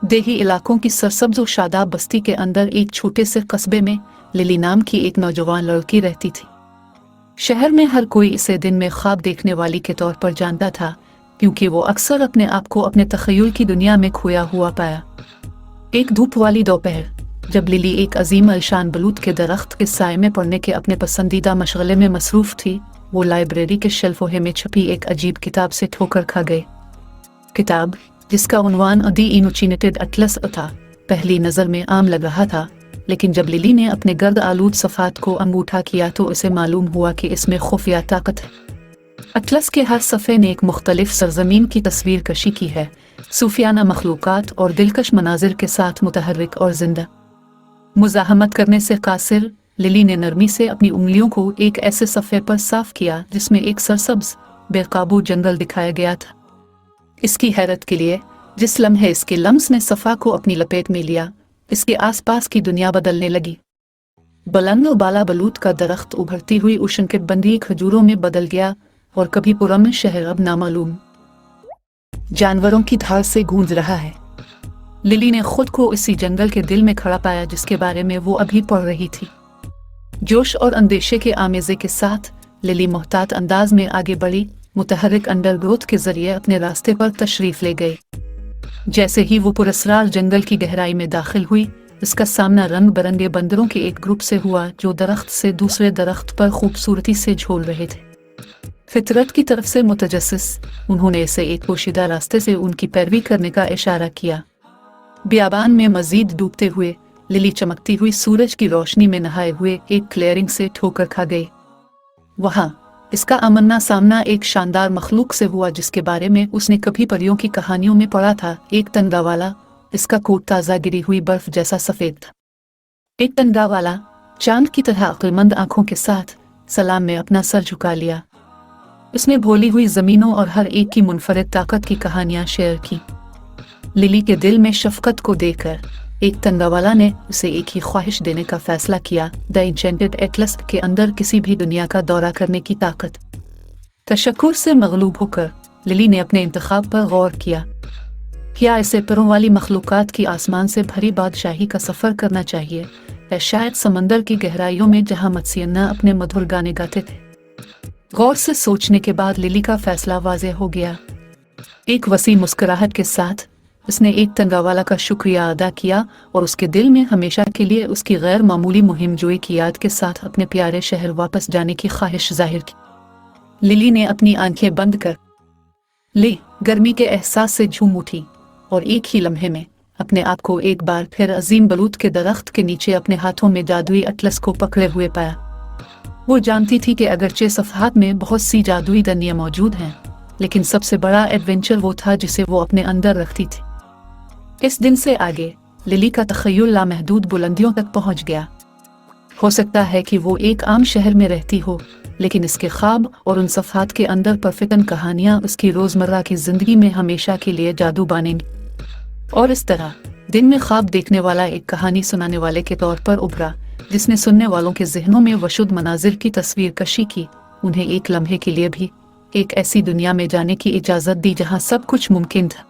देही इलाकों की सरसब्ज और शादाब बस्ती के अंदर एक छोटे से कस्बे में लिली नाम की एक नौजवान लड़की रहती थी। शहर में हर कोई इसे दिन में ख्वाब देखने वाली के तौर पर जानता था, क्योंकि वो अक्सर अपने आप को अपने तख़य्युल की दुनिया में खोया हुआ पाया। एक धूप वाली दोपहर, जब लिली एक अजीम अलशान बलूत के दरख्त के साए में पढ़ने के अपने पसंदीदा मशगले में मसरूफ़ थी, वो लाइब्रेरी के शेल्फोहे में छपी एक अजीब किताब से ठोकर खा गई। किताब, जिसका उन्वान दी इनोचिनेटेड अटलस था, पहली नज़र में आम लग रहा था, लेकिन जब लिली ने अपने गर्द आलूद सफ़ात को अंगूठा किया तो उसे मालूम हुआ कि इसमें खुफिया ताकत है। अटलस के हर सफ़े ने एक मुख्तलिफ सरजमीन की तस्वीर कशी की है, सूफियाना मखलूक़ात और दिलकश मनाजिर के साथ मुतहर्रिक और जिंदा। मुज़ाहमत करने से कासिर, लिली ने नरमी से अपनी उंगलियों को एक ऐसे सफ़े पर साफ किया जिसमें एक सरसब्ज बेकाबू जंगल दिखाया गया था। इसकी हैरत के लिए, जिस लम्हे इसके लम्स ने सफ़ा को अपनी लपेट में लिया, इसके आसपास की दुनिया बदलने लगी। बुलंद और बाला बलूत का दरख्त उभरती हुई उष्णकटिबंधीय खजूरों में बदल गया और कभी पुरअमन शहर अब नामालूम जानवरों की धार से गूंज रहा है। लिली ने खुद को इसी जंगल के दिल में खड़ा पाया जिसके बारे में वो अभी पढ़ रही थी। जोश और अंदेशे के आमेज़े के साथ लिली मोहतात अंदाज में आगे बढ़ी, मुतहर्रिक अंडरग्रोथ के जरिए अपने रास्ते पर तशरीफ ले गए। जैसे ही वो पुरस्रार जंगल की गहराई में दाखिल हुई, इसका सामना रंग बिरंगे बंदरों के एक ग्रुप से हुआ जो दरख्त से दूसरे दरख्त पर खूबसूरती से झूल रहे थे। फितरत की तरफ से मुतजस्सिस, उन्होंने इसे एक पोशीदा रास्ते से उनकी पैरवी करने का इशारा किया। बियाबान में मजीद डूबते हुए लिली चमकती हुई सूरज की रोशनी में नहाए हुए एक क्लियरिंग से ठोकर खा गई। वहाँ इसका आमना सामना एक शानदार मखलूक से हुआ जिसके बारे में उसने कभी परियों की कहानियों में पढ़ा था। एक तनगा वाला, इसका कोट ताज़ा गिरी हुई बर्फ जैसा सफ़ेद था। एक तनगा वाला चांद की तरह अक्लमंद आंखों के साथ सलाम में अपना सर झुका लिया। उसने भोली हुई ज़मीनों और हर एक की मुनफरिद ताकत की कहानियाँ शेयर की। लिली के दिल में शफ़क़त को देखकर एक तंगावाला ने उसे एक ही ख्वाहिश देने का फैसला किया, द इंचेंटेड एटलस के अंदर किसी भी दुनिया का दौरा करने की ताकत। तशक्कुर से मगलूब होकर लिली ने अपने इंतखाब पर गौर किया। क्या इसे परों वाली मखलूक़ात की आसमान से भरी बादशाही का सफ़र करना चाहिए, या शायद समंदर की गहराइयों में जहाँ मत्स्यन्ना अपने मधुर गाने गाते थे। गौर से सोचने के बाद लिली का फैसला वाज़ेह हो गया। एक वसी मुस्कुराहट के साथ उसने एक तंगावाला का शुक्रिया अदा किया और उसके दिल में हमेशा के लिए उसकी गैर मामूली मुहिम जोई की याद के साथ अपने प्यारे शहर वापस जाने की ख्वाहिश जाहिर की। लिली ने अपनी आंखें बंद कर गर्मी के एहसास से झूम उठी और एक ही लम्हे में अपने आप को एक बार फिर अजीम बलूत के दरख्त के नीचे अपने हाथों में जादुई अटलस को पकड़े हुए पाया। वो जानती थी कि अगरचे सफ़हात में बहुत सी जादुई दुनिया मौजूद हैं, लेकिन सबसे बड़ा एडवेंचर वो था जिसे वो अपने अंदर रखती थी। इस दिन से आगे लिली का तख़य्युल लामहदूद बुलंदियों तक पहुंच गया। हो सकता है कि वो एक आम शहर में रहती हो, लेकिन इसके ख्वाब और उन सफ़हात के अंदर परफिकन कहानियाँ उसकी रोज़मर्रा की ज़िंदगी में हमेशा के लिए जादू बानेंगी। और इस तरह दिन में ख्वाब देखने वाला एक कहानी सुनाने वाले के तौर पर उभरा, जिसने सुनने वालों के जहनों में वशुद मनाजिर की तस्वीर कशी की, उन्हें एक लम्हे के लिए भी एक ऐसी दुनिया में जाने की इजाज़त दी जहाँ सब कुछ मुमकिन था।